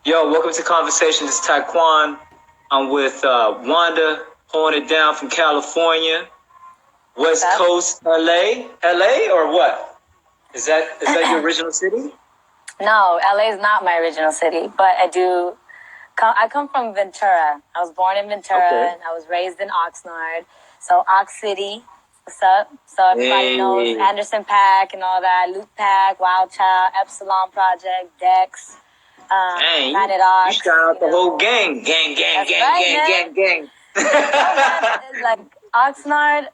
Yo, welcome to Conversation. This is Tyquan. I'm with Wanda, holding it down from California, West Coast, LA. LA or what? Is that your original city? No, LA is not my original city, but I come from Ventura. I was born in Ventura, and I was raised in Oxnard. So Ox City, what's up? So everybody knows Anderson Paak and all that, Luke Pack, Wild Child, Epsilon Project, Dex, Planet Ox. You shout out the whole gang. Gang. Like Oxnard,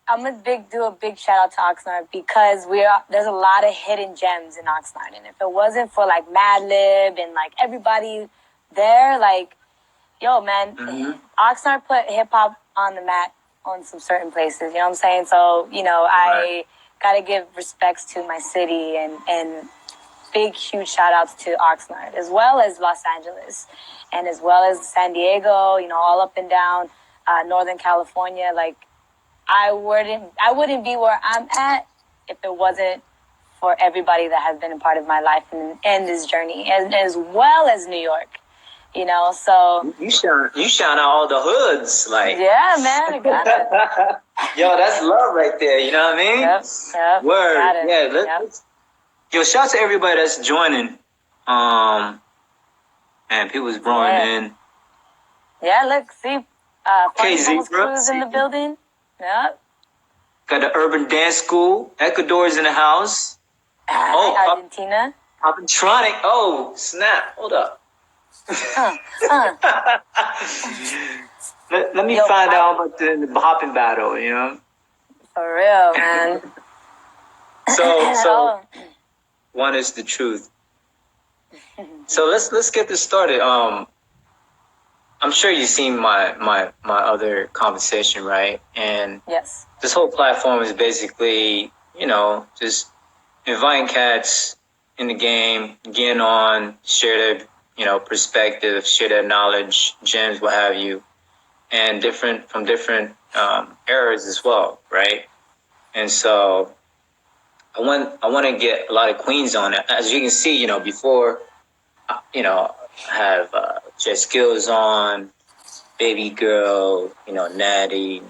I'm gonna do a big shout out to Oxnard because there's a lot of hidden gems in Oxnard, and if it wasn't for like Madlib and like everybody there, like, yo, man, Oxnard put hip hop on the map on some certain places. You know what I'm saying? So I gotta give respects to my city and big huge shout outs to Oxnard as well as Los Angeles and as well as San Diego. All up and down Northern California, like. I wouldn't be where I'm at if it wasn't for everybody that has been a part of my life and this journey, and as well as New York, So you shout out all the hoods, like yeah, man, I got it. Yo, that's love right there. You know what I mean? Yep. Word. Got it. Yeah. Let's. Yo, shout out to everybody that's joining. And people's growing in. Yeah, look, see, KZ Cruz in the building. Yep. Got the Urban Dance School. Ecuador's in the house. Argentina. Poppintronic. Oh, snap. Hold up. Let me find out about the hopping battle, For real, man. So one is the truth. So let's get this started. I'm sure you've seen my other conversation, right? And yes, this whole platform is basically, just inviting cats in the game, getting on, share their, perspective, share their knowledge, gems, what have you, and from different eras as well, right? And so I want to get a lot of queens on it. As you can see, before, have Jess Skills on, Baby Girl, Natty.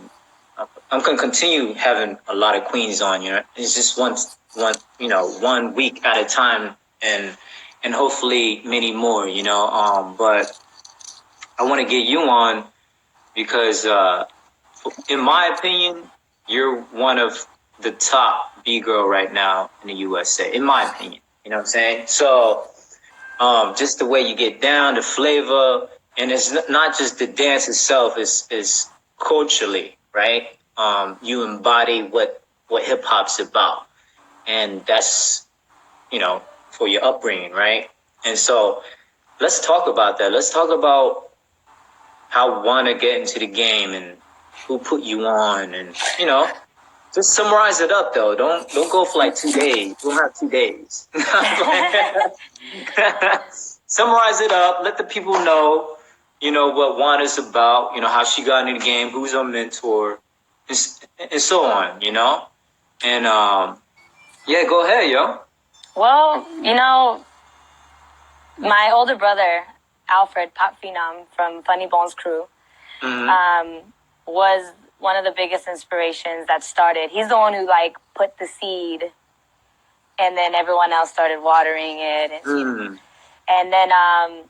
I'm gonna continue having a lot of queens on. It's just one week at a time, and hopefully many more. But I want to get you on because, in my opinion, you're one of the top B-girl right now in the USA. In my opinion, you know what I'm saying? So. Just the way you get down, the flavor, and it's not just the dance itself, is culturally, right? You embody what hip hop's about, and that's, for your upbringing, right? And so let's talk about that. Let's talk about how Wanda get into the game and who put you on, and just summarize it up though. Don't go for like 2 days. You don't have 2 days. Summarize it up. Let the people know, what Wanda's about. How she got into the game, who's her mentor, and so on. And yeah, go ahead, yo. Well, my older brother Alfred, Pop Phenom from Funny Bones Crew, was one of the biggest inspirations that started. He's the one who put the seed, and then everyone else started watering it. And then I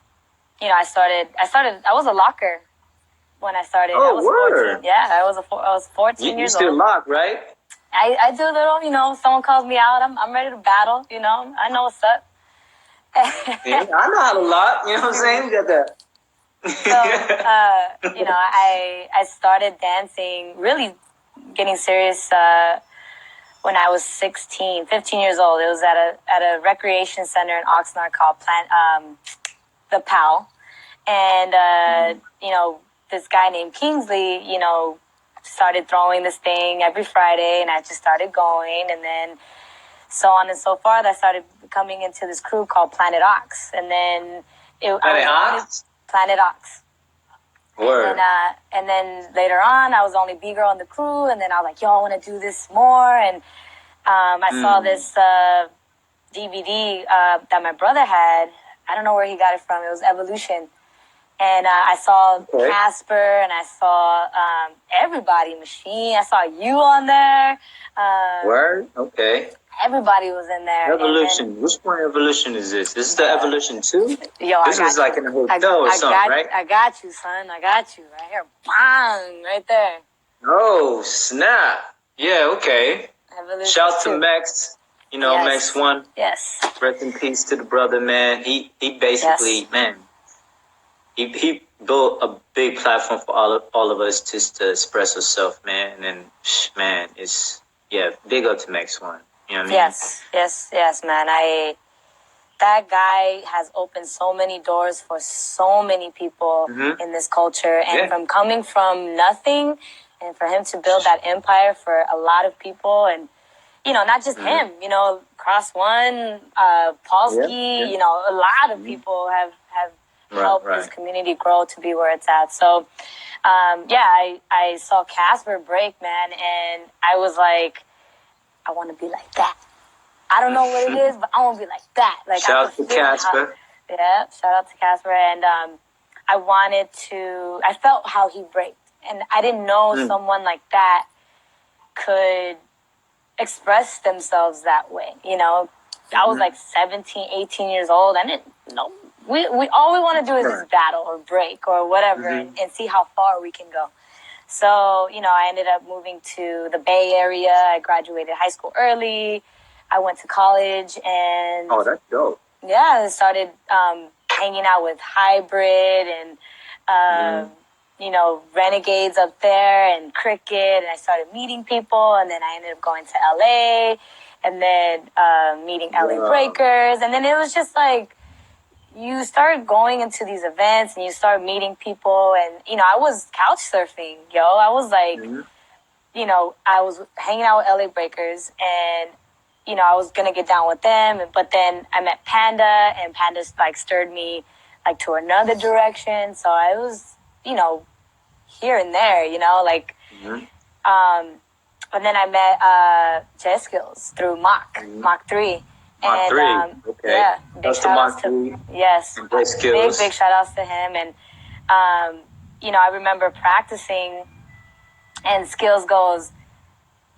was a locker when I started. Oh, I was word. 14. Yeah, I was 14 years old. You still lock, right? I do a little, someone calls me out, I'm ready to battle, I know what's up. Yeah, I know how to lock, you know what I'm saying? You got that. So, I started dancing, really getting serious when I was 15 years old. It was at a recreation center in Oxnard called the PAL. And, this guy named Kingsley, started throwing this thing every Friday, and I just started going. And then so on and so forth, I started coming into this crew called Planet Ox. And then Planet Ox. Word. And then later on, I was only B-girl in the crew, and then I was like, yo, I want to do this more. And I saw this DVD that my brother had I don't know where he got it from. It was Evolution. And I saw Casper, and I saw everybody, Machine. I saw you on there. Word? Okay. Everybody was in there. Evolution. Which one Evolution is this? This is the Evolution 2? Yo, this was like in a hotel or something, right? I got you, son. I got you. Right here. Bang! Right there. Oh, snap. Yeah, okay. Evolution Shout 2. to Max. You know, Yes. Max 1. Yes. Rest in peace to the brother, man. He basically, man, he built a big platform for all of us just to express ourselves, man. And man, it's big up to Max 1. You know what I mean? Yes, man. That guy has opened so many doors for so many people in this culture, and from coming from nothing, and for him to build that empire for a lot of people, and you know, not just him, you know, Cross One, Polsky, you know, a lot of people have helped this community grow to be where it's at. So, I saw Casper break, man, and I was like, I want to be like that. I don't know what it is, but I want to be like that. Like, shout out to Casper. Shout out to Casper. And I felt how he braked. And I didn't know someone like that could express themselves that way. You know, I was like 17, 18 years old. I didn't know. We all we want to do is just battle or break or whatever and see how far we can go. So, you know, I ended up moving to the Bay Area. I graduated high school early. I went to college and... Oh, that's dope. Yeah, I started hanging out with Hybrid and, you know, Renegades up there and Cricket. And I started meeting people. And then I ended up going to LA and then meeting LA Breakers. And then it was just like... You start going into these events and you start meeting people, and you know, I was couch surfing, yo. I was like, you know, I was hanging out with LA Breakers, and you know, I was gonna get down with them, but then I met Panda, and Panda like stirred me like to another direction. So I was, you know, here and there, you know, like, and then I met J Skills through Mach 3. Mach 3, okay. Yeah, big shout outs to big shout outs to him. And you know, I remember practicing, and Skills goes,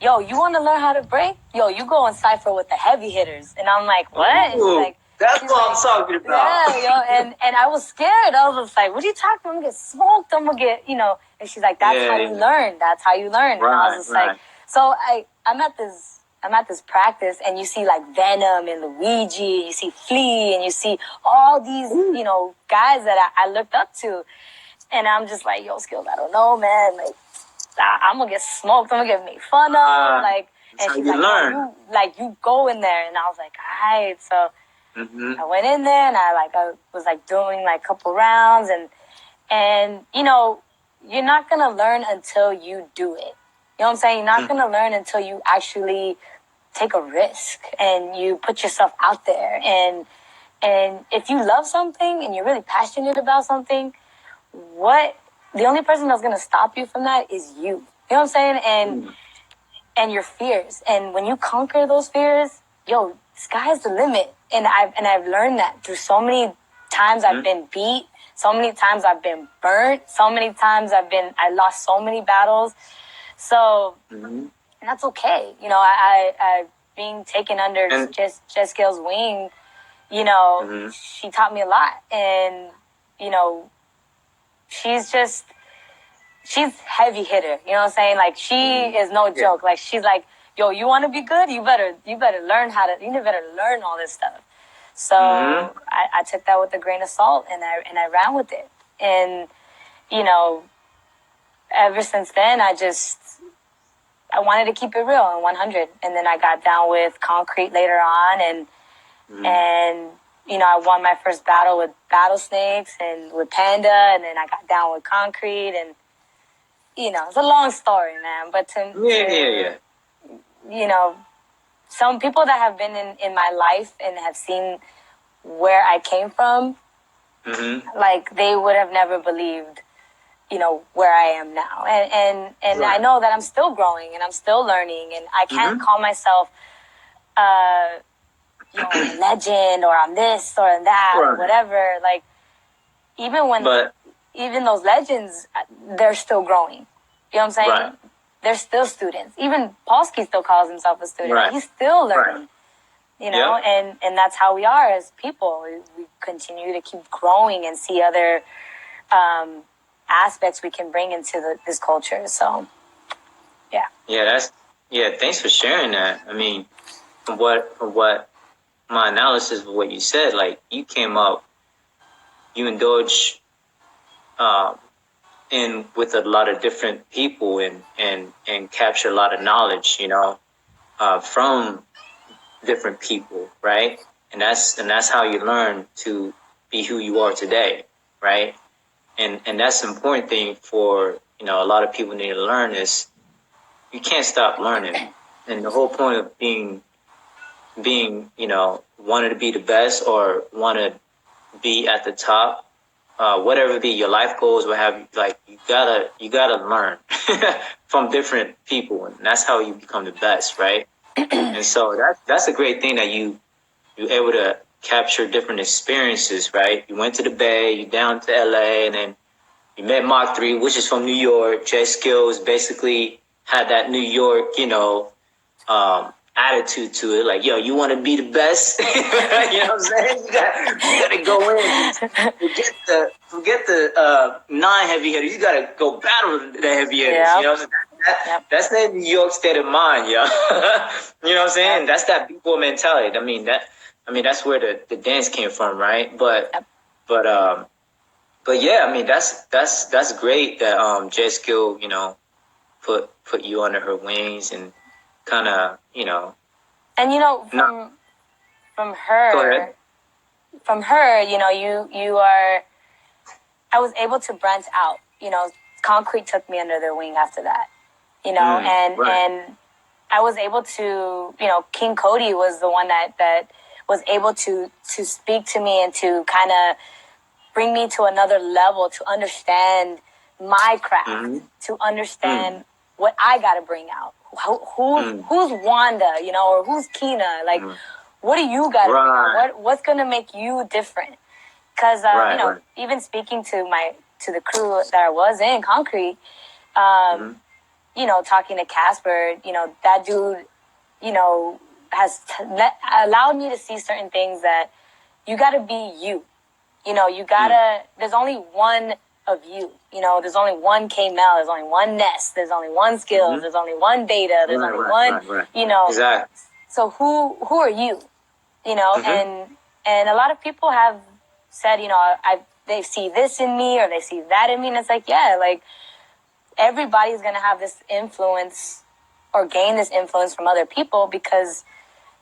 "Yo, you want to learn how to break? Yo, you go and cypher with the heavy hitters." And I'm like, "What?" And she's like, that's what I'm talking about. Yeah, yo, and I was scared. I was just like, "What are you talking about? I'm gonna get smoked. I'm gonna get, you know." And she's like, "That's how you learn. That's how you learn." And I was just like, so I'm at this practice, and you see like Venom and Luigi, you see Flea, and you see all these, you know, guys that I looked up to. And I'm just like, yo, Skills, I don't know, man. Like, I'm gonna get smoked. I'm gonna get made fun of. Like, and she's like, you go in there. And I was like, all right. So I went in there, and I was like doing like a couple rounds, and you know, you're not gonna learn until you do it. You know what I'm saying? You're not gonna learn until you actually take a risk and you put yourself out there. And if you love something and you're really passionate about something, the only person that's gonna stop you from that is you. You know what I'm saying? And your fears. And when you conquer those fears, yo, sky's the limit. And I've learned that through so many times I've been beat, so many times I've been burnt, so many times I lost so many battles. So, and that's okay. You know, I being taken under Jeskill's wing, you know, she taught me a lot. And, you know, she's heavy hitter. You know what I'm saying? Like, she is no joke. Like, she's like, yo, you want to be good? You better learn you better learn all this stuff. So I took that with a grain of salt, and I ran with it. And, you know, ever since then, I wanted to keep it real and 100. And then I got down with Concrete later on, and you know, I won my first battle with Battle Snakes and with Panda, and then I got down with Concrete, and you know, it's a long story, man. But you know, some people that have been in my life and have seen where I came from, like, they would have never believed, you know, where I am now. And I know that I'm still growing and I'm still learning, and I can't call myself I'm a legend, or I'm this or that, or whatever. Like, even those legends, they're still growing. You know what I'm saying? Right. They're still students. Even Polsky still calls himself a student. Right. He's still learning. You know, and that's how we are as people. We continue to keep growing and see other aspects we can bring into this culture. So, yeah. Thanks for sharing that. I mean, from what my analysis of what you said, like you came up, you indulge in with a lot of different people and capture a lot of knowledge, from different people, right? And that's how you learn to be who you are today, right? And that's the important thing for, a lot of people need to learn is you can't stop learning. And the whole point of being, wanting to be the best or want to be at the top, whatever be your life goals, what have you, like you gotta learn from different people, and that's how you become the best, right? And so that's a great thing that you're able to capture different experiences, right? You went to the Bay, you down to LA, and then you met Mach 3, which is from New York. J Skills basically had that New York, attitude to it. Like, yo, you want to be the best? You know what I'm saying? You got to go in. Forget the non-heavy hitters. You got to go battle the heavy hitters. Yep. You know what I'm saying? That's that New York state of mind, yo. You know what I'm saying? Yep. That's that B-boy mentality. I mean, that's where the dance came from, right? But yeah, I mean, that's great that J Skill, put you under her wings and kind of, And from her, you are. I was able to branch out. Concrete took me under their wing after that. And I was able to. King Cody was the one that was able to speak to me and to kind of bring me to another level, to understand my craft, to understand what I got to bring out. Who's Wanda, or who's Kina? Like, what do you got to bring out? What's going to make you different? Because, even speaking to the crew that I was in, Concrete, talking to Casper, that dude, has allowed me to see certain things that you got to be you. You gotta, there's only one of you. There's only one K-Mel, there's only one Ness, there's only one Skills, there's only one Data, there's only one, Exactly. So who are you? And a lot of people have said, they see this in me or they see that in me. And it's like, everybody's going to have this influence or gain this influence from other people because,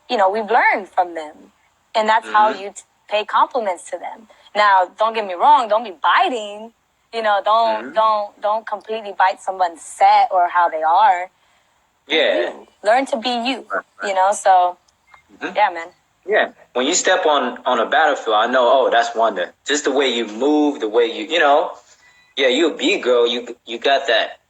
we've learned from them. And that's how you pay compliments to them. Now, don't get me wrong. Don't be biting. Don't completely bite someone's set or how they are. Yeah. Learn to be you. So yeah, man. Yeah. When you step on a battlefield, I know. Oh, that's Wanda. Just the way you move, the way you, Yeah, you a B-girl. You got that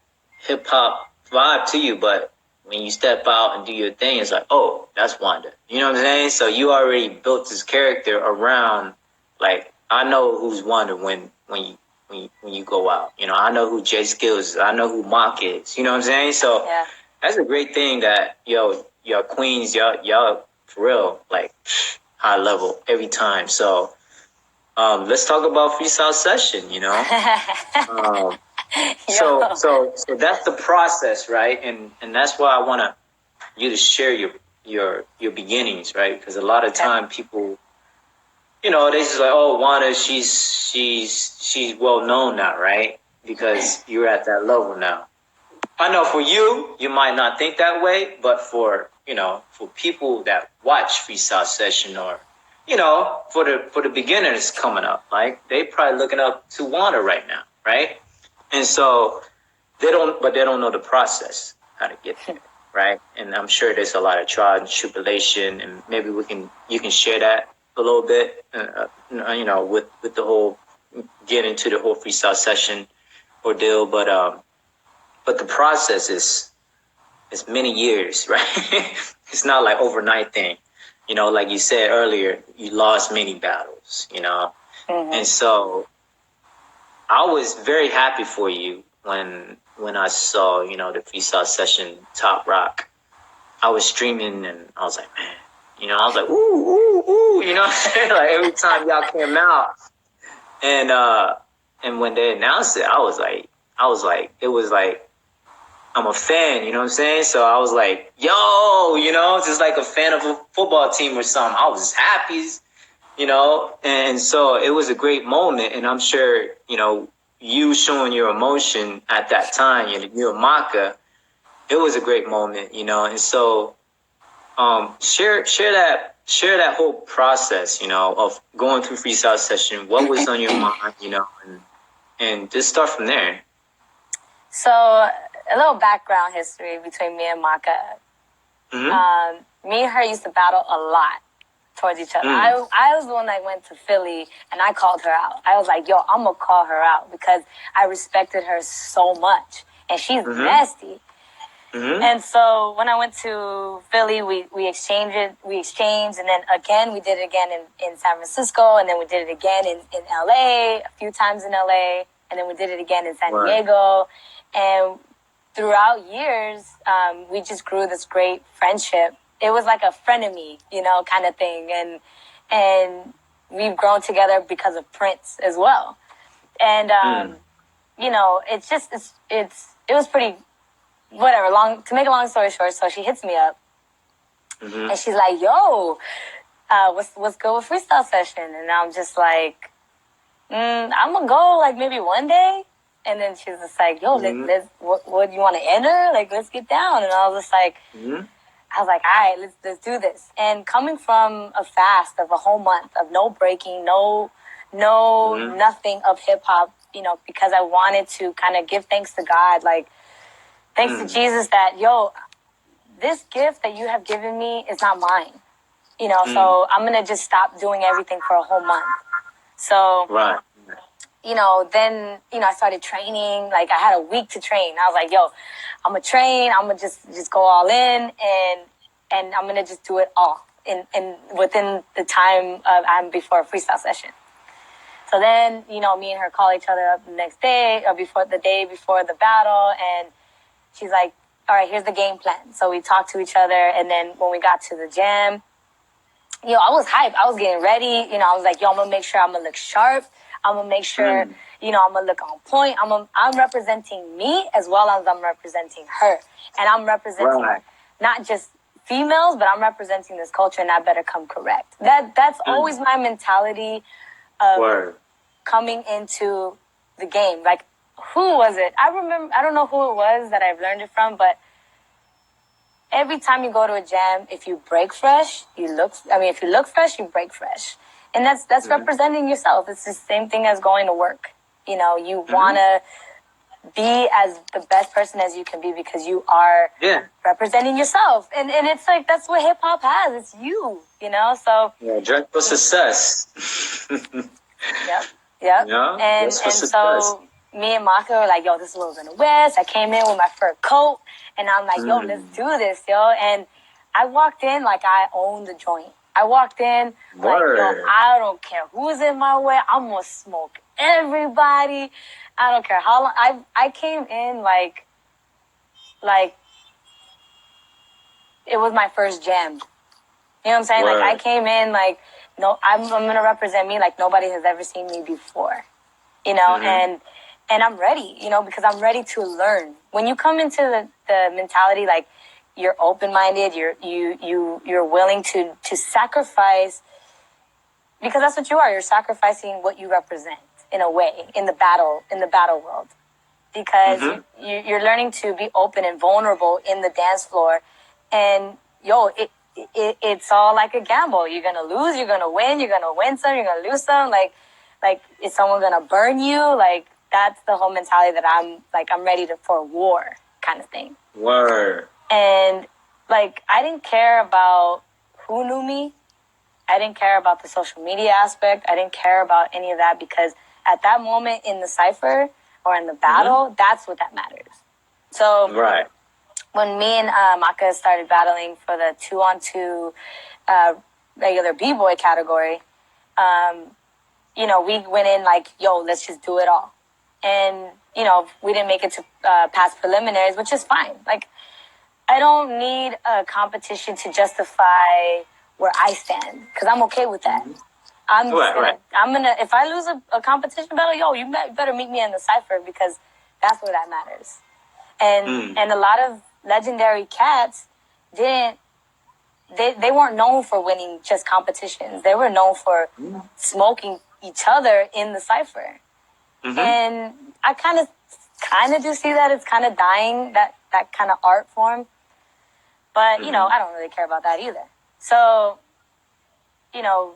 hip hop vibe to you, but when you step out and do your thing, it's like, oh, that's Wanda. You know what I'm saying? So you already built this character around, like, I know who's Wanda when you go out. I know who J Skills is. I know who Mock is. You know what I'm saying? So that's a great thing that y'all queens, y'all for real, like high level every time. So let's talk about freestyle session. So that's the process, right? And that's why I want you to share your beginnings, right? Because a lot of time people, they just like, oh, Wanda, she's well known now, right? Because you're at that level now. I know for you might not think that way, but for people that watch freestyle session or, for the beginners coming up, like they probably looking up to Wanda right now, right? And so they don't know the process, how to get there, right? And I'm sure there's a lot of trial and tribulation, and maybe you can share that a little bit, with the whole get into the whole freestyle session ordeal, but the process is many years, right? It's not like overnight thing. you know, like you said earlier, you lost many battles, you know. And so I was very happy for you when I saw, you know, the freestyle session Top Rock. I was streaming and I was like, man, you know, I was like, ooh, ooh, ooh, you know what I'm saying? Like every time y'all came out. And when they announced it, I was like, it was like, I'm a fan, you know what I'm saying? So I was like, yo, you know, just like a fan of a football team or something. I was happy, you know, and so it was a great moment. And I'm sure, you know, you showing your emotion at that time, you and Maka, it was a great moment, you know. And so, share that whole process, you know, of going through freestyle session. What was on your mind, you know, and just start from there. So, a little background history between me and Maka. Me and her used to battle a lot towards each other. I was the one that went to Philly and I called her out. I was like, yo, I'm going to call her out because I respected her so much. And she's nasty. And so when I went to Philly, we exchanged, and then again, we did it again in San Francisco, and then we did it again in LA, a few times in LA, and then we did it again in San Diego. And throughout years, we just grew this great friendship. It was like a frenemy, you know, kind of thing. And we've grown together because of Prince as well. And, you know, it was pretty, whatever, to make a long story short, so she hits me up. And she's like, yo, what's good with freestyle session? And I'm just like, I'm gonna go like maybe one day. And then she's just like, yo, let's what do you want to enter? Like, let's get down. And I was just like, all right, let's do this. And coming from a fast of a whole month of no breaking, no nothing of hip hop, you know, because I wanted to kind of give thanks to God, like, thanks to Jesus that, yo, this gift that you have given me is not mine. You know, so I'm going to just stop doing everything for a whole month. So, you know, then, you know, I started training. Like, I had a week to train. I was like, yo, I'm going to train. I'm going to just go all in and I'm going to just do it all in within the time before a freestyle session. So then, you know, me and her call each other up the next day or the day before the battle, and she's like, all right, here's the game plan. So we talked to each other, and then when we got to the jam, you know, I was hyped. I was getting ready. You know, I was like, yo, I'm going to make sure I'm going to look sharp. I'm going to make sure, you know, I'm going to look on point. I'm representing me as well as I'm representing her. And I'm representing not just females, but I'm representing this culture, and I better come correct. That's always my mentality of coming into the game. Like, who was it? I don't know who it was that I've learned it from, but every time you go to a jam, if you break fresh, if you look fresh, you break fresh. And that's representing yourself. It's the same thing as going to work. You know, you want to be as the best person as you can be because you are representing yourself. And it's like, that's what hip hop has. It's you know? So. Yeah, dress for success. Yep. Yeah, and so me and Maka were like, yo, this is what we're going to wear. So I came in with my fur coat, and I'm like, yo, let's do this, yo. And I walked in like I owned the joint. I walked in like, yo, I don't care who's in my way. I'm going to smoke everybody. I don't care how long. I came in like it was my first jam. You know what I'm saying? Like, I came in like, no, I'm going to represent me like nobody has ever seen me before, you know, and I'm ready, you know, because I'm ready to learn. When you come into the mentality, like, you're open-minded, you're willing to sacrifice, because that's what you are. You're sacrificing what you represent in a way, in the battle world, because you're learning to be open and vulnerable in the dance floor. And yo, it's all like a gamble. You're going to lose, you're going to win, you're going to win some, you're going to lose some. Like, is someone going to burn you? Like, that's the whole mentality that I'm ready for war kind of thing. Word. And like, I didn't care about who knew me. I didn't care about the social media aspect. I didn't care about any of that, because at that moment in the cypher or in the battle, that's what that matters. So when me and Maka started battling for the 2-on-2 regular B-boy category, you know, we went in like, yo, let's just do it all. And, you know, we didn't make it to past preliminaries, which is fine. Like, I don't need a competition to justify where I stand, because I'm okay with that. If I lose a competition battle, yo, you better meet me in the cypher, because that's where that matters. And a lot of legendary cats they weren't known for winning just competitions. They were known for smoking each other in the cypher. And I kind of do see that it's kind of dying, that kind of art form. But, you know, I don't really care about that either. So, you know,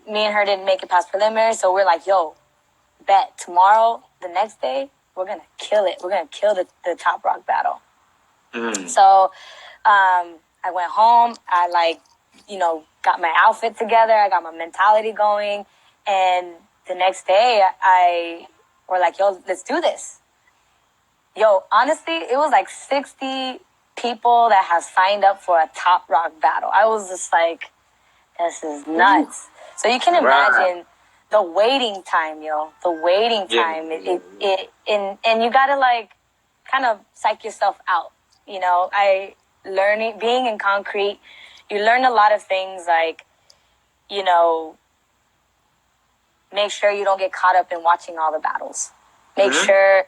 me and her didn't make it past preliminary, so we're like, yo, bet tomorrow, the next day, we're going to kill it. We're going to kill the top rock battle. So I went home. I, like, you know, got my outfit together. I got my mentality going. And the next day, we're like, yo, let's do this. Yo, honestly, it was like 60 people that have signed up for a top rock battle. I was just like, this is nuts. So you can imagine the waiting time, yo. The waiting time. And you gotta, like, kind of psych yourself out. You know, being in concrete, you learn a lot of things, like, you know, make sure you don't get caught up in watching all the battles. Make sure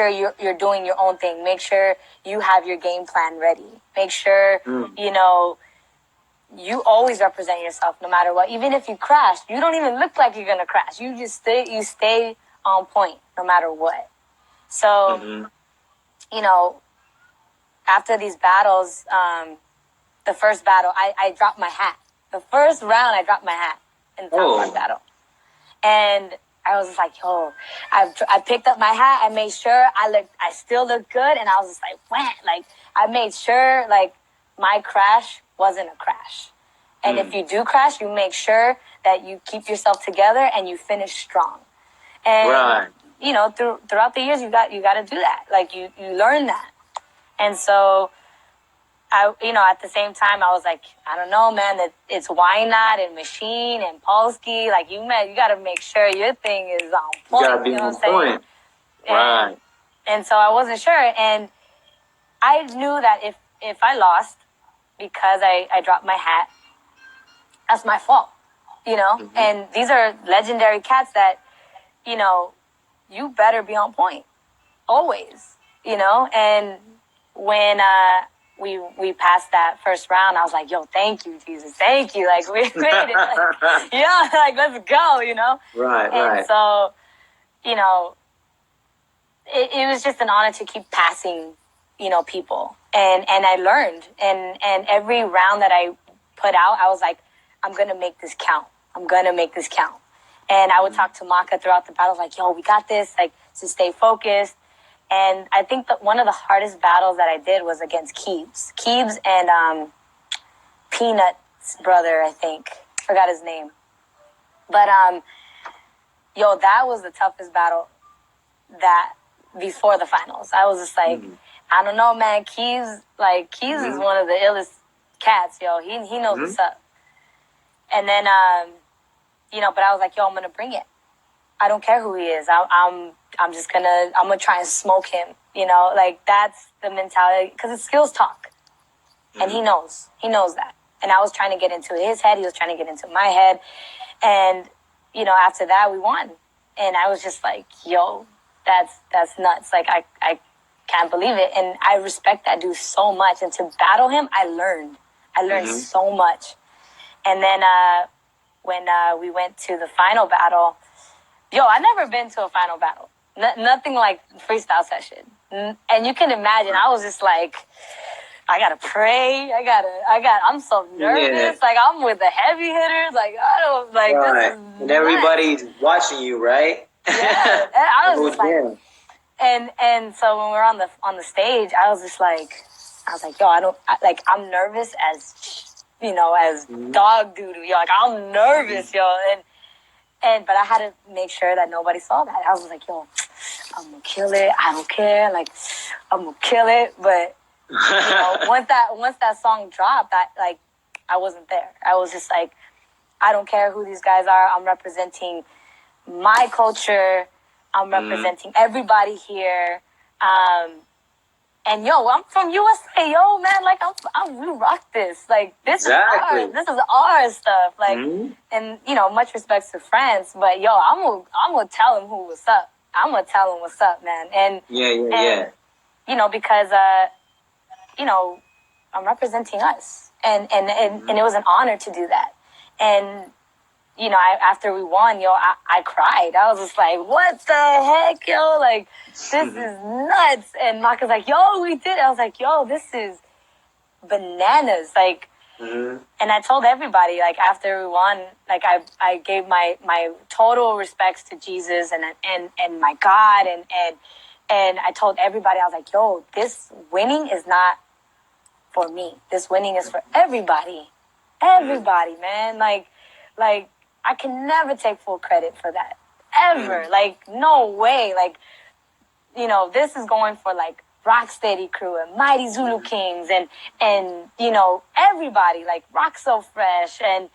you're doing your own thing. Make sure you have your game plan ready. Make sure, you know, you always represent yourself no matter what. Even if you crash, you don't even look like you're going to crash. You just stay on point no matter what. So, you know, after these battles, the first battle, I dropped my hat. The first round, I dropped my hat in the top rock battle. And I was just like, yo, I picked up my hat. I made sure I still looked good. And I was just like, wham. Like, I made sure, like, my crash wasn't a crash. And if you do crash, you make sure that you keep yourself together and you finish strong. And, you know, throughout the years, you got to do that. Like, you learn that. And so, you know, at the same time, I was like, I don't know, man, that it's Why Not and Machine and Polsky. Like, you got to make sure your thing is on point. You got to be on point. And so I wasn't sure. And I knew that if I lost because I dropped my hat, that's my fault, you know? And these are legendary cats that, you know, you better be on point. Always, you know? And when, we passed that first round, I was like, yo, thank you, Jesus. Thank you. Like, we made it. Like, yeah, like, let's go, you know? And so, you know, it was just an honor to keep passing, you know, people. And I learned. And every round that I put out, I was like, I'm going to make this count. I'm going to make this count. And I would talk to Maka throughout the battles, like, yo, we got this. Like, to stay focused. And I think that one of the hardest battles that I did was against Keebs. Keebs and Peanut's brother, I think. Forgot his name. But, yo, that was the toughest battle that before the finals. I was just like, I don't know, man. Keebs is one of the illest cats, yo. He knows what's up. And then, you know, but I was like, yo, I'm going to bring it. I don't care who he is. I'm just I'm gonna try and smoke him, you know, like that's the mentality, because it's skills talk. And he knows that. And I was trying to get into his head. He was trying to get into my head. And, you know, after that we won. And I was just like, yo, that's nuts. Like, I can't believe it. And I respect that dude so much. And to battle him, I learned so much. And then, when, we went to the final battle, yo, I never been to a final battle. Nothing like freestyle session. And you can imagine, I was just like, I gotta pray. I'm so nervous. Yeah. Like, I'm with the heavy hitters. Like, I don't, like, this is and everybody's watching you, right? Yeah. And I was just like, and so when we were on the stage, I was like, yo, I'm nervous as, you know, as dog doo-doo. Yo, like, I'm nervous, yo. But I had to make sure that nobody saw that. I was like, yo, I'm gonna kill it. I don't care. Like, I'm gonna kill it. But, you know, once that song dropped, I wasn't there. I was just like, I don't care who these guys are. I'm representing my culture. I'm representing everybody here. And yo, I'm from USA, yo, man. Like, we rock this. Like, this is ours. This is our stuff. Like, and you know, much respect to France, but yo, I'm gonna tell him what's up. I'm gonna tell him what's up, man. And you know, because you know, I'm representing us, and it was an honor to do that. And you know, after we won, yo, I cried. I was just like, what the heck, yo? Like, this is nuts. And Maka's like, yo, we did it. I was like, yo, this is bananas. Like, and I told everybody, like, after we won, like, I gave my total respects to Jesus and my God. And I told everybody, I was like, yo, this winning is not for me. This winning is for everybody. Everybody, man. Like, I can never take full credit for that. Ever. Like, no way. Like, you know, this is going for, like, Rocksteady Crew and Mighty Zulu Kings and you know, everybody. Like, Rock So Fresh and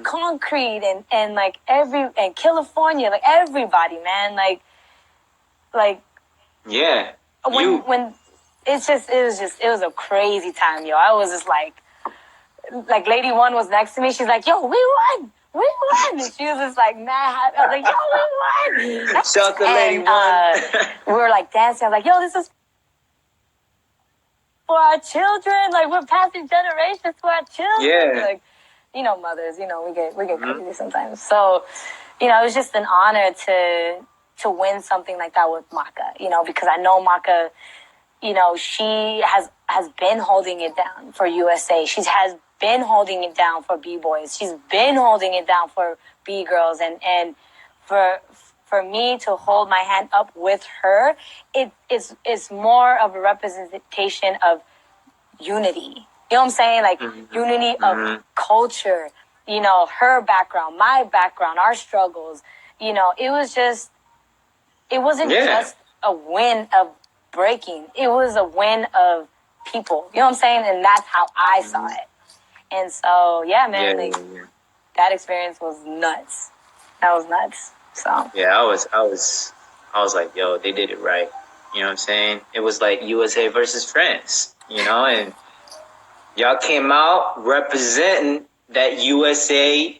Concrete and like, and California. Like, everybody, man. Like, yeah. When it was a crazy time, yo. I was just like Lady One was next to me. She's like, yo, we won. We won. And she was just like mad happy. I was like, yo, we won. Shout to Lady One. We were like dancing. I was like, yo, this is for our children. Like, we're passing generations to our children. Yeah. Like, you know, mothers, you know, we get crazy sometimes. So, you know, it was just an honor to win something like that with Maka, you know, because I know Maka, you know, she has been holding it down for USA. She has been holding it down for B-boys. She's been holding it down for B-girls. And for me to hold my hand up with her, it's more of a representation of unity. You know what I'm saying? Like, unity of culture, you know, her background, my background, our struggles. You know, it wasn't just a win of breaking. It was a win of people. You know what I'm saying? And that's how I saw it. And so, yeah, man, that experience was nuts. That was nuts. So yeah, I was like, yo, they did it right. You know what I'm saying? It was like USA versus France, you know, and y'all came out representing that USA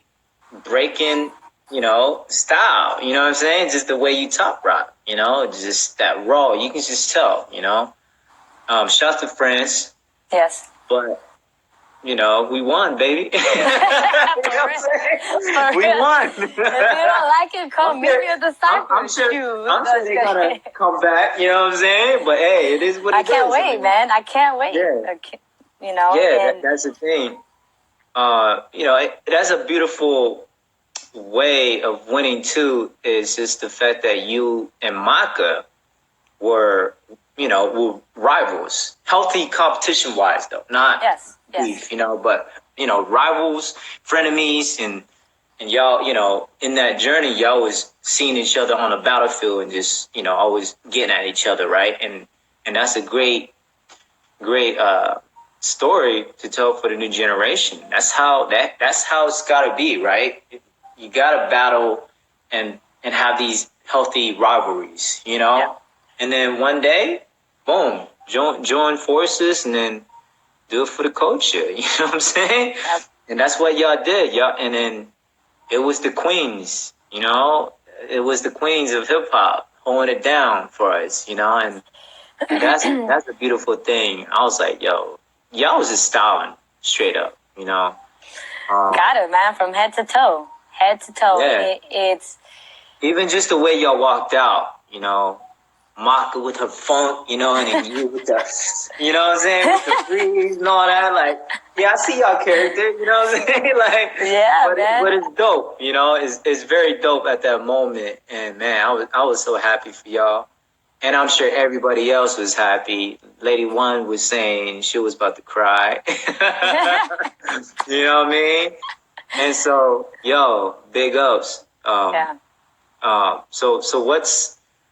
breaking, you know, style. You know what I'm saying? Just the way you top rock, you know, just that raw. You can just tell, you know. Shout to France. Yes. But you know, we won, baby. You know what I'm saying? We won. If you don't like it, come meet me at the cypher. I'm sure they're gonna come back. You know what I'm saying? But hey, it is what it is. I can't wait, man. I can't wait. Yeah. You know. Yeah, that's the thing. You know, that's a beautiful way of winning too. Is just the fact that you and Maka were rivals, healthy competition wise though, not beef, you know, but you know, rivals, frenemies, and y'all, you know, in that journey, y'all was seeing each other on the battlefield and just, you know, always getting at each other, right? And that's a great story to tell for the new generation. That's how it's gotta be, right? You gotta battle and have these healthy rivalries, you know? Yeah. And then one day, boom, join forces and then do it for the culture. You know what I'm saying? Yep. And that's what y'all did. Y'all, and then it was the queens, you know? It was the queens of hip hop holding it down for us, you know? And that's a beautiful thing. I was like, yo, y'all was just styling straight up, you know? Got it, man, from head to toe. Head to toe. Yeah. It's even just the way y'all walked out, you know? Maka with her funk, you know, and then you with the, you know what I'm saying, with the breeze and all that. Like, yeah, I see y'all character, you know what I'm saying? Like, yeah, but it's dope, you know. It's very dope at that moment, and man, I was so happy for y'all, and I'm sure everybody else was happy. Lady One was saying she was about to cry. You know what I mean? And so, yo, big ups.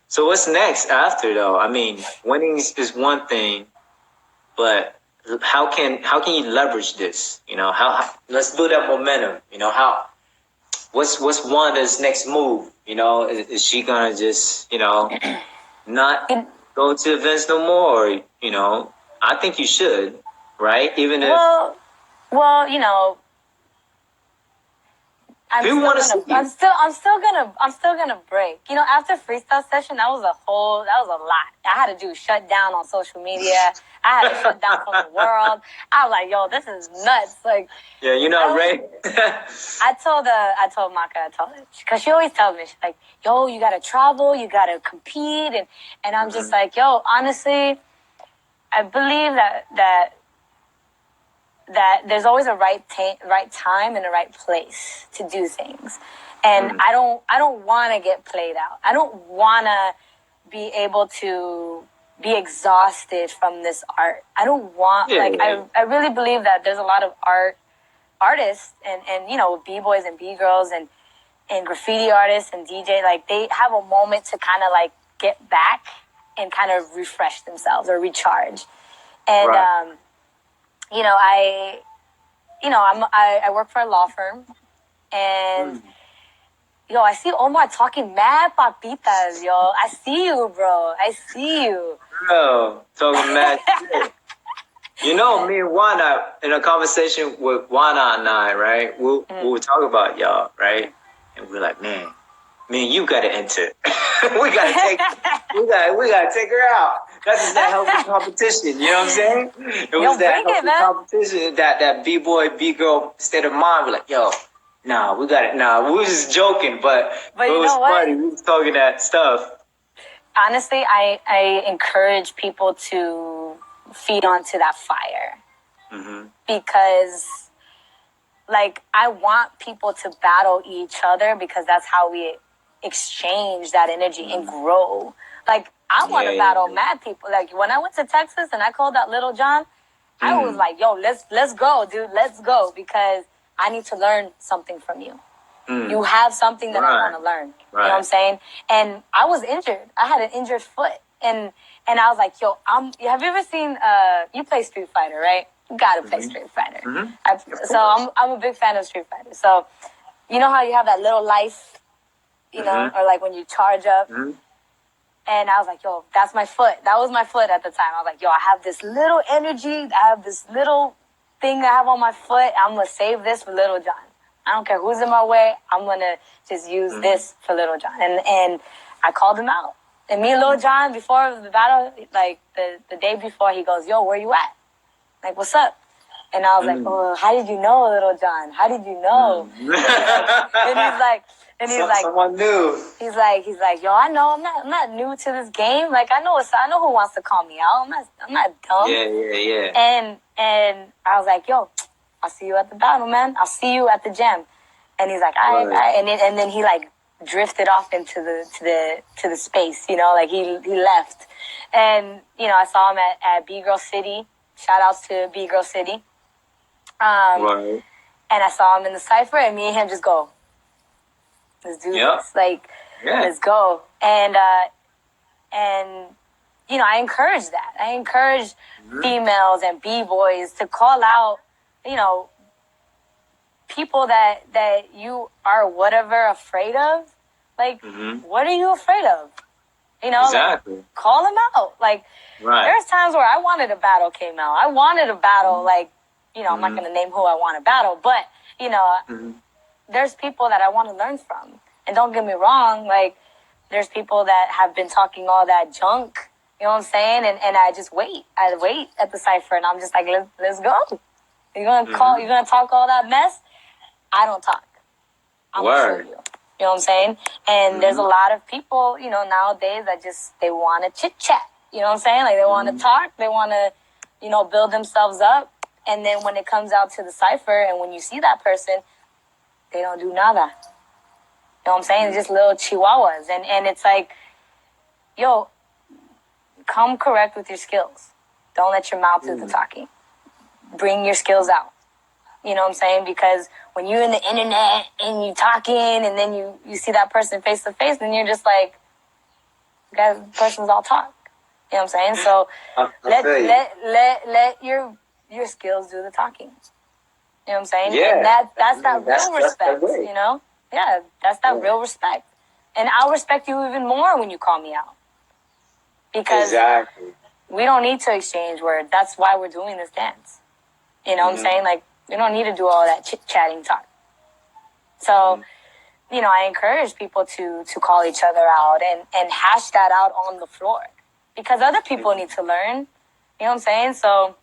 So what's next after though? I mean, winning is one thing, but how can you leverage this? You know, how let's build that momentum. You know, what's Wanda's next move? You know, is she gonna just, you know, not go to events no more? Or, you know, I think you should, right? Even if well, you know, I'm still gonna break. You know, after freestyle session, that was a lot. I had to do shut down on social media. I had to shut down from the world. I was like, yo, this is nuts. Like, yeah, you're not ready. I told Maka, because she always tells me, she's like, yo, you gotta travel, you gotta compete, and I'm just like, yo, honestly, I believe that there's always a right time and a right place to do things. And I don't want to get played out. I don't want to be able to be exhausted from this art. I don't want, I really believe that there's a lot of artists and you know, B-boys and B-girls and graffiti artists and DJ, like they have a moment to kind of like get back and kind of refresh themselves or recharge. And, you know, I work for a law firm, and yo, I see Omar talking mad papitas, yo. I see you, bro. I see you. Bro, talking mad shit. You know, me and Wanda, in a conversation with Wanda and I, right? We'll talk about y'all, right? And we're like, man, you gotta enter. we gotta take her out. That's just that healthy competition. You know what I'm saying? It was that healthy competition, that B-boy, B-girl state of mind. We're like, yo, nah, we got it. Nah, we was just joking, but it was funny. We was talking that stuff. Honestly, I encourage people to feed onto that fire. Because, like, I want people to battle each other because that's how we exchange that energy and grow. Like, I want to battle mad people. Like, when I went to Texas and I called out Little John, I was like, yo, let's go, dude. Let's go, because I need to learn something from you. You have something that I want to learn. You know what I'm saying? And I was injured. I had an injured foot. And I was like, yo, have you ever seen, you play Street Fighter, right? You gotta play Street Fighter. So I'm a big fan of Street Fighter. So, you know how you have that little life, you know, or like when you charge up. And I was like, yo, that's my foot. That was my foot at the time. I was like, yo, I have this little energy. I have this little thing I have on my foot. I'm going to save this for Little John. I don't care who's in my way. I'm going to just use this for Little John. And I called him out. And me and Little John, before the battle, like the day before, he goes, yo, where you at? Like, what's up? And I was like, oh, how did you know, Little John? How did you know? And he's like, someone new. He's like, yo, I know, I'm not new to this game. Like, I know who wants to call me out. I'm not dumb. Yeah. And I was like, yo, I'll see you at the battle, man. I'll see you at the gym. And he's like, all right. And then he like drifted off into the space, you know, like he left. And, you know, I saw him at BGirl City. Shout outs to BGirl City. And I saw him in the cypher, and me and him just go, let's do this. Like, let's go. And you know, I encourage that. I encourage females and B-boys to call out, you know, people that you are whatever afraid of. Like, what are you afraid of? You know, like, call them out. Like, there's times where I wanted a battle came out. I wanted a battle, like, you know, I'm not going to name who I want to battle, but, you know, there's people that I want to learn from. And don't get me wrong, like, there's people that have been talking all that junk, you know what I'm saying? And I just wait. I wait at the cypher, and I'm just like, let's go. You're going to you're going to talk all that mess? I don't talk. I'm going to show you. You know what I'm saying? And there's a lot of people, you know, nowadays that they want to chit-chat. You know what I'm saying? Like, they want to talk. They want to, you know, build themselves up. And then when it comes out to the cypher and when you see that person, they don't do nada. You know what I'm saying? It's just little chihuahuas. And it's like, yo, come correct with your skills. Don't let your mouth do the talking. Bring your skills out. You know what I'm saying? Because when you're in the internet and you talking and then you see that person face to face, then you're just like, that person's all talk. You know what I'm saying? So let your skills do the talking. You know what I'm saying? Yeah. And that's that real respect, you know? Yeah, that's that real respect. And I'll respect you even more when you call me out. Because we don't need to exchange words. That's why we're doing this dance. You know what I'm saying? Like, we don't need to do all that chit-chatting talk. So, you know, I encourage people to call each other out and hash that out on the floor. Because other people need to learn. You know what I'm saying? So,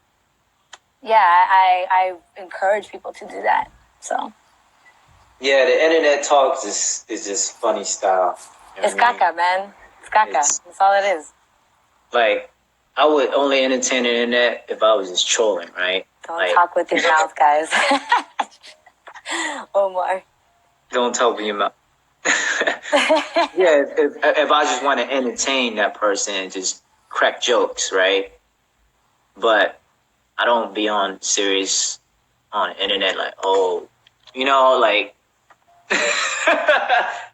yeah, I encourage people to do that. So. Yeah, the internet talks is just funny style. You know it's caca, man. It's caca. That's all it is. Like, I would only entertain the internet if I was just trolling, right? Don't talk with your mouth, guys. Omar. Don't talk with your mouth. Yeah, if I just want to entertain that person and just crack jokes, right? But I don't be on serious on the internet like, oh, you know, like,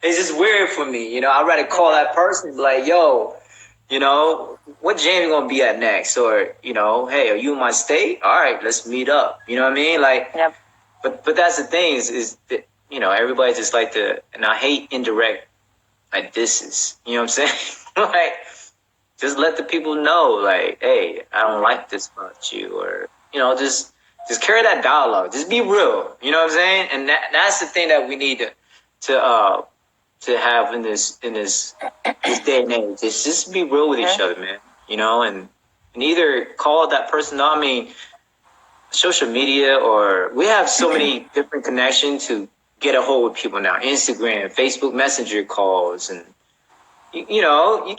it's just weird for me. You know, I'd rather call that person and be like, yo, you know, what jam you gonna be at next? Or, you know, hey, are you in my state? All right, let's meet up. You know what I mean? Like, yep. But that's the thing is that, you know, everybody just like to, and I hate indirect like disses. You know what I'm saying? Like, just let the people know, like, hey, I don't like this about you, or, you know, just carry that dialogue. Just be real. You know what I'm saying? And that's the thing that we need to have in this day and age. Is just be real with each other, man. You know, and either call that person out. I mean, social media, or we have so many different connections to get a hold of people now. Instagram, Facebook Messenger calls, and you know, you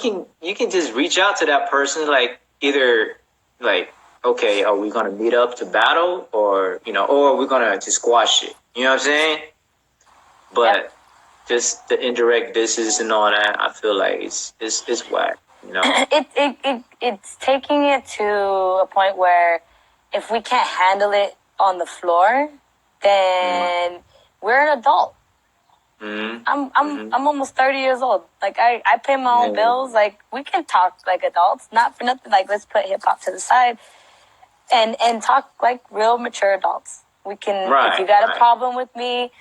can just reach out to that person, like either like, okay, are we gonna meet up to battle, or you know, or we're gonna just squash it. You know what I'm saying? But just the indirect disses and all that, I feel like it's whack. You know, it's taking it to a point where if we can't handle it on the floor, then we're an adult. I'm almost 30 years old. Like I pay my own bills. Like we can talk like adults, not for nothing. Like let's put hip hop to the side and talk like real mature adults. We can, if you got a problem with me,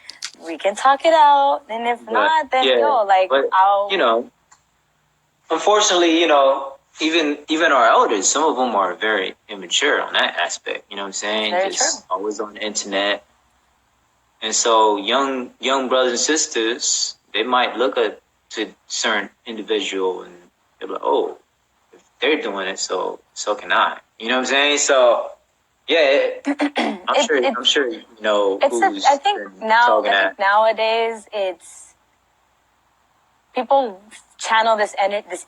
we can talk it out. And if not, then I'll, you know, unfortunately, you know, even our elders, some of them are very immature on that aspect. You know what I'm saying? Very just true. always on the internet. And so young brothers and sisters, they might look at to certain individual and they're like, oh, if they're doing it, so can I. You know what I'm saying? So yeah, I'm sure you know who's I think nowadays it's people channel this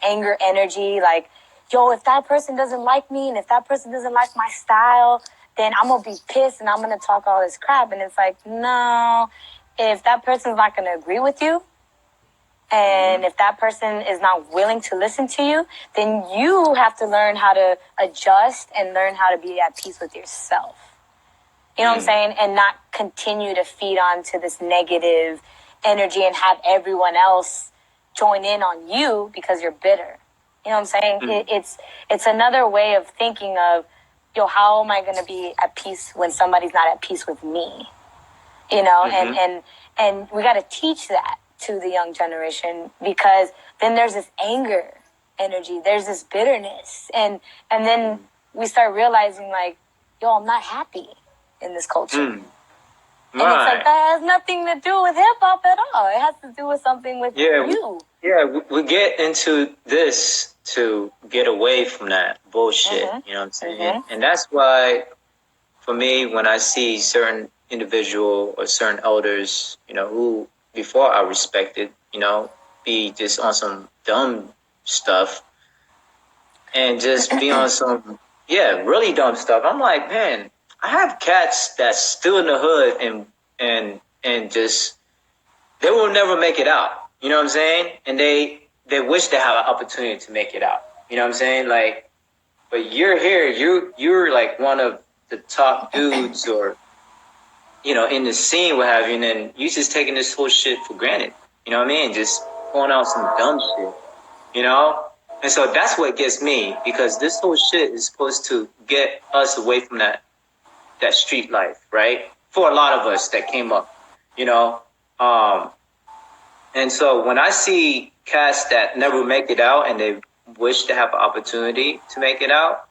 anger energy, like, yo, if that person doesn't like me and if that person doesn't like my style, then I'm gonna be pissed and I'm gonna talk all this crap. And it's like, no, if that person's not gonna agree with you, and if that person is not willing to listen to you, then you have to learn how to adjust and learn how to be at peace with yourself. You know what I'm saying? And not continue to feed on to this negative energy and have everyone else join in on you because you're bitter. You know what I'm saying? It's another way of thinking of, yo, how am I going to be at peace when somebody's not at peace with me? You know, and we got to teach that to the young generation, because then there's this anger energy, there's this bitterness, and then we start realizing, like, yo, I'm not happy in this culture. And it's like, that has nothing to do with hip hop at all. It has to do with something with you. We get into this to get away from that bullshit. You know what I'm saying? And that's why, for me, when I see certain individual or certain elders, you know, who before I respected, you know, be just on some dumb stuff and just be on some, really dumb stuff. I'm like, man, I have cats that's still in the hood and just, they will never make it out. You know what I'm saying? And they wish they have an opportunity to make it out. You know what I'm saying? Like, but you're here, you're like one of the top dudes, or, you know, in the scene, what have you, and then you just taking this whole shit for granted. You know what I mean? Just pulling out some dumb shit, you know? And so that's what gets me, because this whole shit is supposed to get us away from that street life, right? For a lot of us that came up, you know? And so when I see cats that never make it out and they wish to have an opportunity to make it out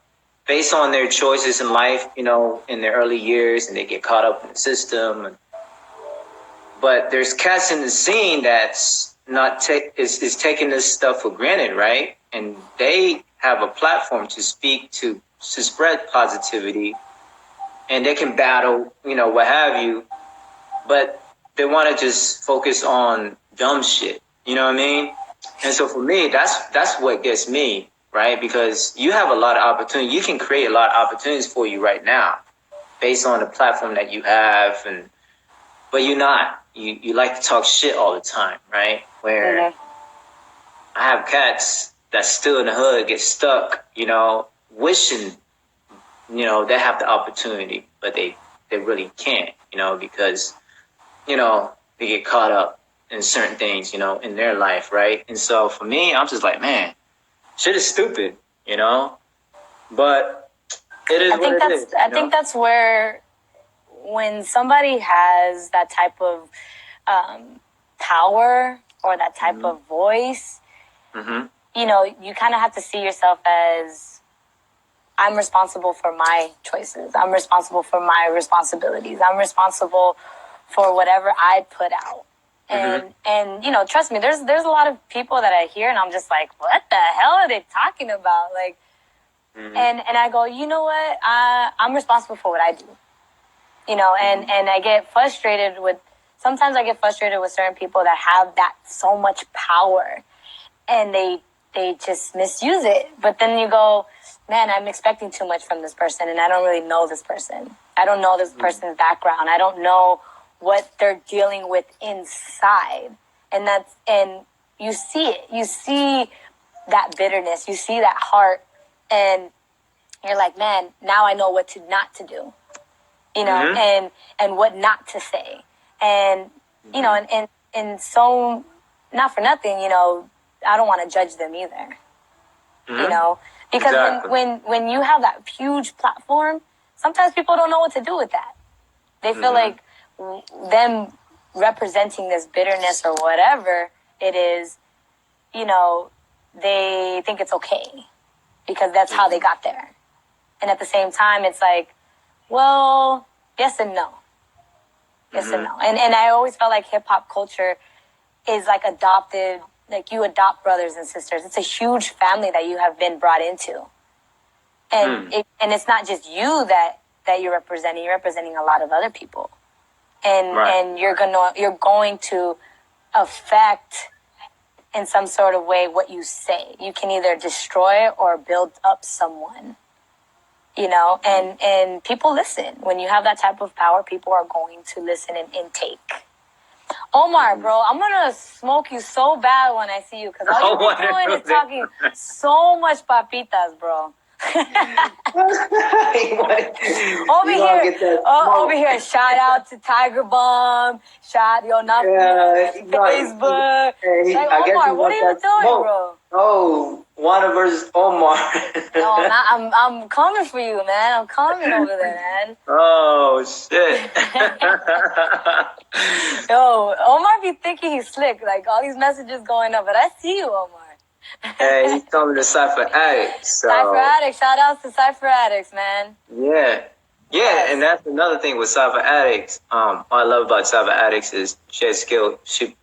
based on their choices in life, you know, in their early years, and they get caught up in the system. But there's cats in the scene that's not is taking this stuff for granted, right? And they have a platform to speak to spread positivity, and they can battle, you know, what have you. But they want to just focus on dumb shit. You know what I mean? And so for me, that's what gets me, right? Because you have a lot of opportunity. You can create a lot of opportunities for you right now based on the platform that you have. But you're not. You like to talk shit all the time, right? Where I have cats that still in the hood get stuck, you know, wishing, you know, they have the opportunity, but they really can't, you know, because, you know, they get caught up in certain things, you know, in their life, right? And so for me, I'm just like, man, shit is stupid, you know? But it is what it is. I think that's where, when somebody has that type of power or that type of voice, you know, you kind of have to see yourself as, I'm responsible for my choices. I'm responsible for my responsibilities. I'm responsible for whatever I put out. And you know, trust me, there's a lot of people that I hear and I'm just like, what the hell are they talking about? Like, and I go, you know what? I'm responsible for what I do. You know, and I get frustrated sometimes I get frustrated with certain people that have that so much power and they just misuse it. But then you go, man, I'm expecting too much from this person and I don't really know this person. I don't know this person's background. I don't know what they're dealing with inside. And you see it. You see that bitterness. You see that heart. And you're like, man, now I know what not to do. You know, and what not to say. And, you know, and so, not for nothing, you know, I don't want to judge them either. You know, because when you have that huge platform, sometimes people don't know what to do with that. They feel like them representing this bitterness or whatever it is, you know, they think it's okay because that's how they got there. And at the same time, it's like, well, yes and no. Yes and no. And I always felt like hip hop culture is like adopted, like you adopt brothers and sisters. It's a huge family that you have been brought into. And it's not just you that you're representing a lot of other people. And you're going to affect in some sort of way what you say. You can either destroy or build up someone. You know, and people listen. When you have that type of power, people are going to listen and intake. Omar, bro, I'm going to smoke you so bad when I see you because all you're doing is talking so much papitas, bro. over here, shout out to Tiger Bomb, not Facebook. Hey, like, Omar, what are you doing, bro? Oh, Wanda versus Omar. No, I'm coming for you, man. I'm coming over there, man. Oh shit. Yo, Omar be thinking he's slick, like all these messages going up, but I see you, Omar. Hey, he's coming to Cypher Addicts. So. Cypher Addicts, shout outs to Cypher Addicts, man. Yeah. Yes. And that's another thing with Cypher Addicts. What I love about Cypher Addicts is she has skill. She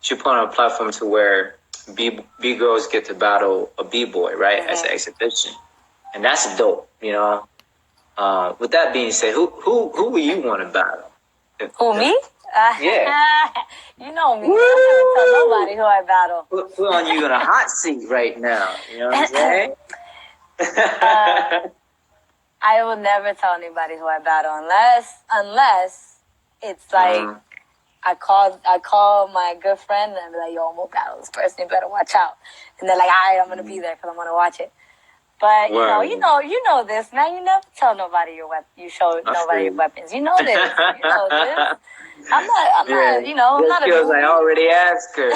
put on a platform to where B girls get to battle a B-boy, right, as an exhibition, and that's dope. You know. With that being said, who would you want to battle? Who, me? Yeah. You know me. I never tell nobody who I battle. Put on you in a hot seat right now. You know what I'm saying? I will never tell anybody who I battle unless it's like I call my good friend and be like, yo, I'm gonna battle this person. You better watch out. And they're like, all right, I'm gonna be there because I'm gonna watch it. But you know this, man. You never tell nobody your weapon. You show nobody your weapons. You know this. You know this. I'm not. You know, I'm not a. Skills I already asked her.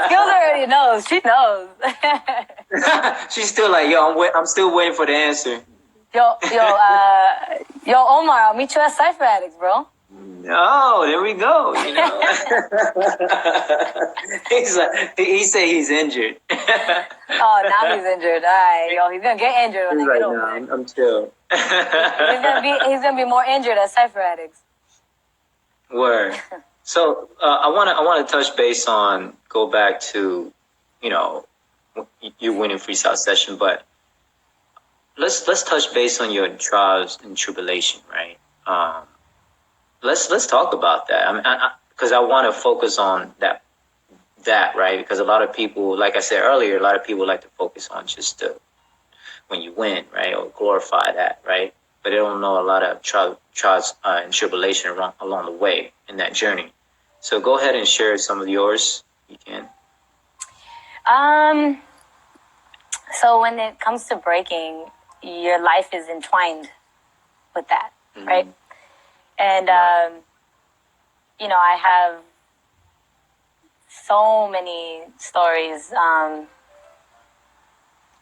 Skills already knows. She knows. She's still like, yo, I'm still waiting for the answer. Yo, Omar, I'll meet you at Cypher Addicts, bro. Oh, there we go. You know, he said he's injured. Oh, now he's injured. All right, yo, he's gonna get injured when I get over there. I'm chill. He's gonna be more injured as cypher addicts. Word. So I wanna touch base on go back to, you know, you winning freestyle session, but let's touch base on your trials and tribulation, right? Let's talk about that. I mean, because I want to focus on that right, because a lot of people, like I said earlier, a lot of people like to focus on just when you win, right, or glorify that, right, but they don't know a lot of trials and tribulation along the way in that journey. So go ahead and share some of yours. You can. So when it comes to breaking, your life is entwined with that, right? And you know, I have so many stories. You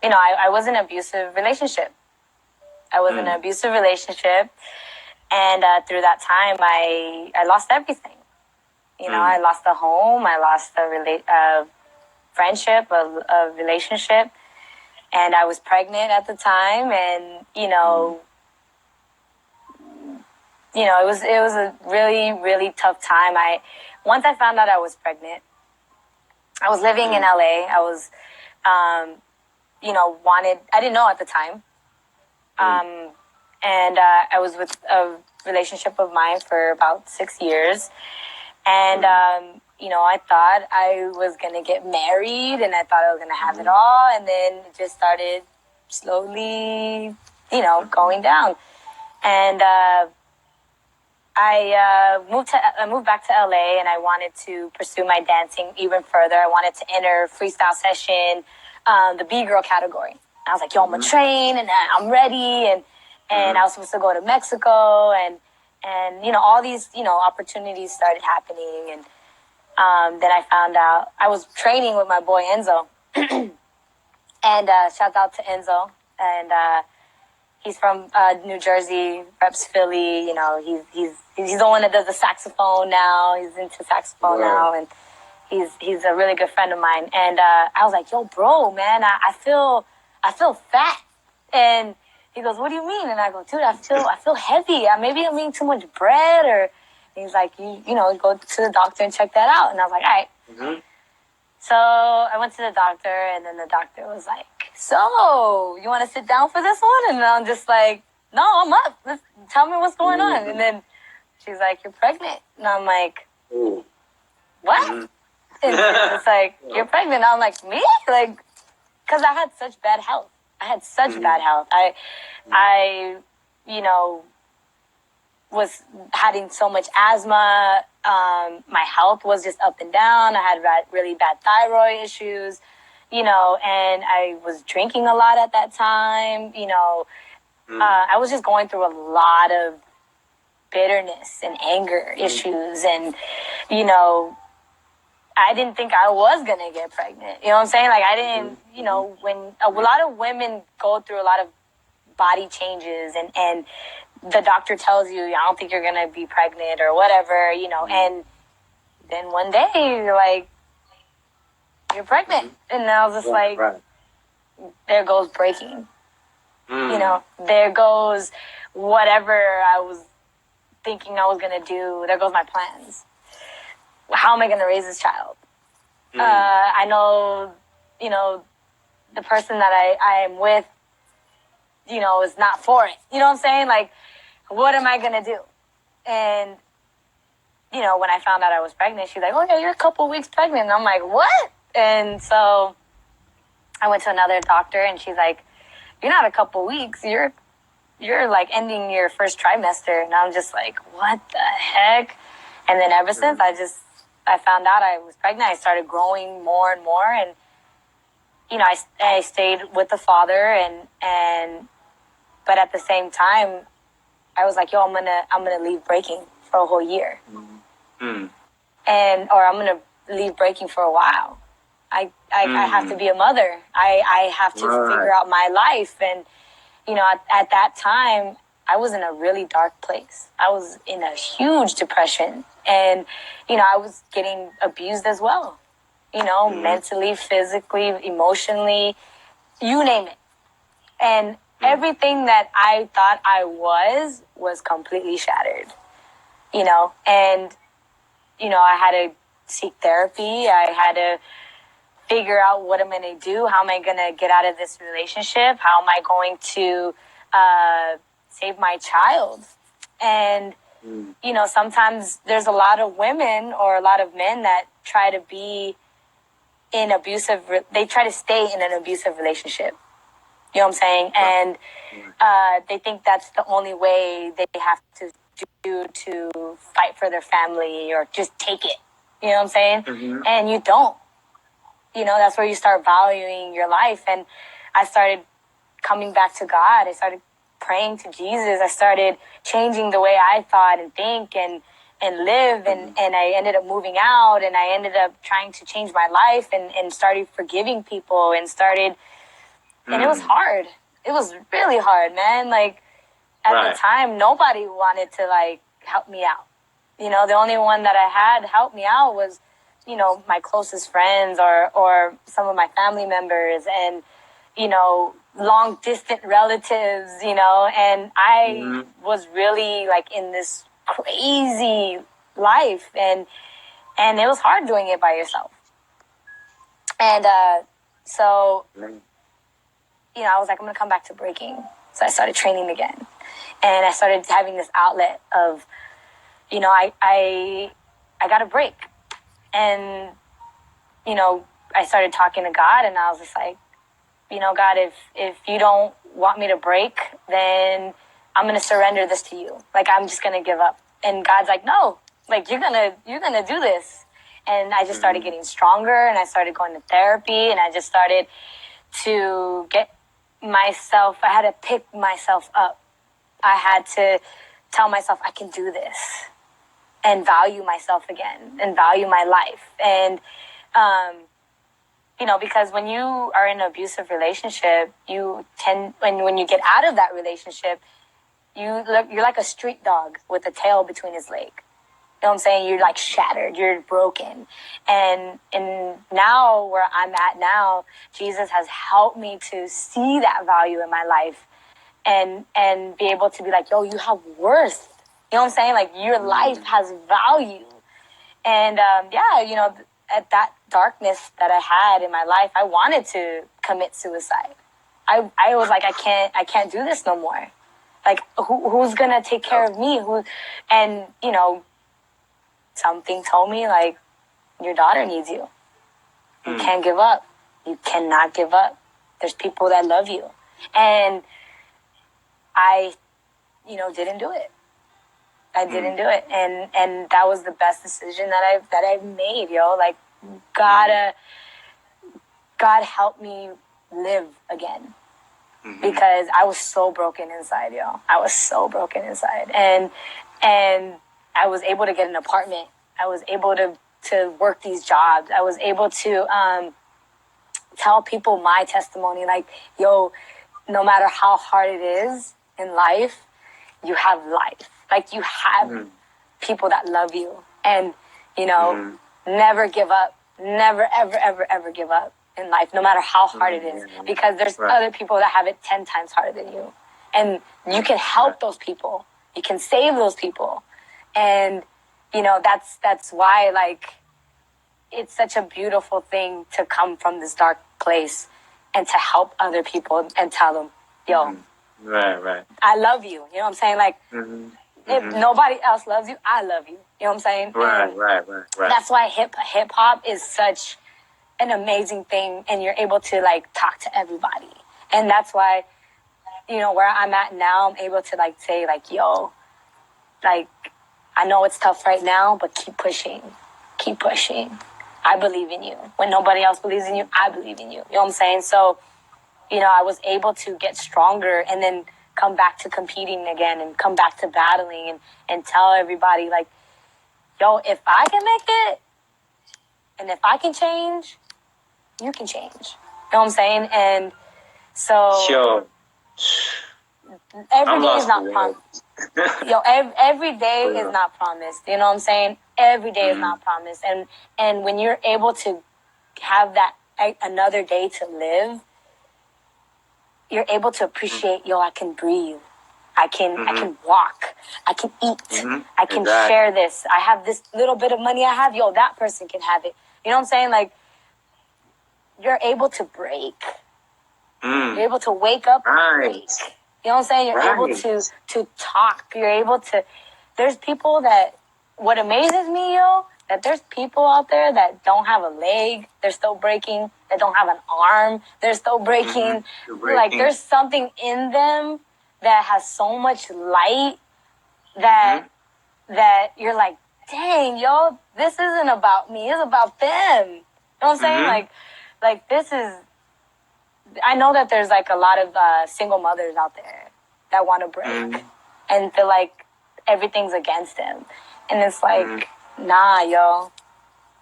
know, I was in an abusive relationship. And through that time, I lost everything. You know, I lost a home, I lost a friendship, a relationship, and I was pregnant at the time, and it was a really, really tough time. Once I found out I was pregnant, I was living in LA. I was, I didn't know at the time. And I was with a relationship of mine for about 6 years. And, I thought I was going to get married and I thought I was going to have it all. And then it just started slowly, going down. And I moved back to LA and I wanted to pursue my dancing even further. I wanted to enter freestyle session, the BGirl category. I was like, yo, I'm going to train and I'm ready. And I was supposed to go to Mexico and all these, opportunities started happening. And then I found out I was training with my boy Enzo. And shout out to Enzo. And he's from New Jersey, reps Philly. He's the one that does the saxophone now. He's into saxophone now. And he's a really good friend of mine. And I was like, yo, bro, man, I feel fat. And he goes, what do you mean? And I go, dude, I feel heavy. Maybe I'm eating too much bread. Or he's like, you go to the doctor and check that out. And I was like, all right. Mm-hmm. So I went to the doctor, and then the doctor was like, so you want to sit down for this one? And I'm just like, no, I'm up. Tell me what's going on. And then she's like, you're pregnant. And I'm like, what? Mm-hmm. And it's like, you're pregnant. I'm like, me? Like, because I had such bad health. Bad health. I was having so much asthma. My health was just up and down. I had really bad thyroid issues, and I was drinking a lot at that time. I was just going through a lot of bitterness and anger issues. And, I didn't think I was going to get pregnant. You know what I'm saying? Like, I didn't, when a lot of women go through a lot of body changes and the doctor tells you, I don't think you're going to be pregnant or whatever, and then one day you're like, you're pregnant. And I was just there goes breaking. There goes whatever I was thinking I was going to do. There goes my plans. How am I going to raise this child? I know, the person that I am with, is not for it. You know what I'm saying? Like, what am I going to do? And, when I found out I was pregnant, she's like, oh, yeah, you're a couple weeks pregnant. And I'm like, what? And so I went to another doctor, and she's like, you're not a couple weeks. You're like ending your first trimester. And I'm just like, what the heck? And then ever since, I found out I was pregnant, I started growing more and more. And, I stayed with the father but at the same time, I was like, yo, I'm gonna leave breaking for a whole year. Or I'm gonna leave breaking for a while. I have to be a mother. I have to figure out my life. And, at that time, I was in a really dark place. I was in a huge depression. And, I was getting abused as well. Mentally, physically, emotionally, you name it. And everything that I thought I was completely shattered. And, I had to seek therapy. I had to figure out what I'm going to do. How am I going to get out of this relationship? How am I going to save my child? And, sometimes there's a lot of women or a lot of men that try to be in they try to stay in an abusive relationship. You know what I'm saying? And they think that's the only way they have to do to fight for their family or just take it. You know what I'm saying? Mm-hmm. And you don't. That's where you start valuing your life. And I started coming back to God. I started praying to Jesus. I started changing the way I thought and think and live. And I ended up moving out, and I ended up trying to change my life and started forgiving people and started, and it was hard. It was really hard, man. Like, at the time, nobody wanted to, like, help me out. The only one that I had help me out was, my closest friends or some of my family members and, long distant relatives, and I was really, like, in this crazy life, and it was hard doing it by yourself. And so, I was like, I'm going to come back to breaking. So I started training again. And I started having this outlet of, I got a break. And, I started talking to God, and I was just like, God, if you don't want me to break, then I'm going to surrender this to you. Like, I'm just going to give up. And God's like, no, like, you're going to do this. And I just started getting stronger, and I started going to therapy, and I just started to get myself, I had to pick myself up. I had to tell myself I can do this and value myself again and value my life. And, because when you are in an abusive relationship, you tend, when you get out of that relationship, you're like a street dog with a tail between his leg. You know what I'm saying? You're like shattered. You're broken. And now where I'm at now, Jesus has helped me to see that value in my life and be able to be like, yo, you have worth. You know what I'm saying? Like, your life has value. And, at that darkness that I had in my life, I wanted to commit suicide. I was like, I can't do this no more. Like, who's going to take care of me? And, something told me, like, your daughter needs you. You can't give up. You cannot give up. There's people that love you. And I, didn't do it. I didn't do it. And that was the best decision that I've made, yo. Like, God help me live again. Because I was so broken inside, yo. I was so broken inside. And I was able to get an apartment. I was able to work these jobs. I was able to tell people my testimony. Like, yo, no matter how hard it is in life, you have life. Like, you have people that love you. And, never give up. Never, ever, ever, ever give up in life, no matter how hard it is. Because there's other people that have it 10 times harder than you. And you can help those people. You can save those people. And, that's why, like, it's such a beautiful thing to come from this dark place and to help other people and tell them, yo, I love you. You know what I'm saying? Like, if nobody else loves you, I love you. You know what I'm saying? Right. That's why hip hop is such an amazing thing, and you're able to, like, talk to everybody. And that's why, where I'm at now, I'm able to, like, say, like, yo, like, I know it's tough right now, but keep pushing. Keep pushing. I believe in you. When nobody else believes in you, I believe in you. You know what I'm saying? So, I was able to get stronger and then come back to competing again and come back to battling and tell everybody, like, yo, if I can make it and if I can change, you can change. You know what I'm saying? And so every day is not promised. Yo, every day is not promised. You know what I'm saying? Every day is not promised. And when you're able to have that another day to live, you're able to appreciate, yo, I can breathe. I can walk. I can eat. I can share this. I have this little bit of money I have. Yo, that person can have it. You know what I'm saying? Like, you're able to break. You're able to wake up and break. You know what I'm saying? You're able to talk. You're able to... There's people that... What amazes me, yo, that there's people out there that don't have a leg. They're still breaking. That don't have an arm. They're still breaking. Like, there's something in them that has so much light that that you're like, dang, yo, this isn't about me. It's about them. You know what I'm saying? Like this is... I know that there's like a lot of single mothers out there that want to break and feel like everything's against them. And it's like, nah, yo.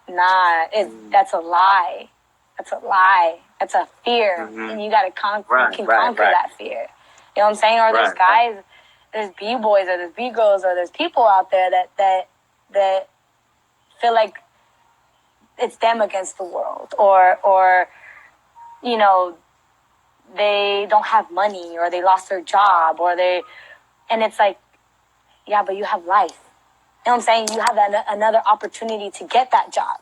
Nah, that's a lie. That's a lie. That's a fear. And you got to conquer that fear. You know what I'm saying? Or there's guys, there's B-boys or there's B-girls or there's people out there that feel like it's them against the world. Or you know, they don't have money or they lost their job and it's like, yeah, but you have life. You know what I'm saying? You have another opportunity to get that job.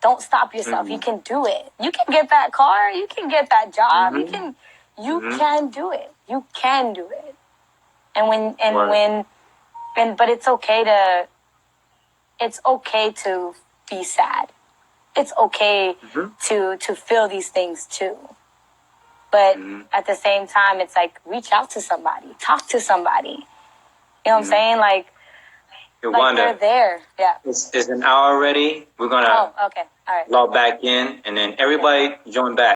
Don't stop yourself. You can do it. You can get that car. You can get that job. You can do it. You can do it. But it's okay to be sad. It's okay to feel these things too. But at the same time, it's like, reach out to somebody. Talk to somebody. You know what I'm saying? Like they're there. Yeah. It's an hour already. We're going to okay. All right. log back in, and then everybody join back.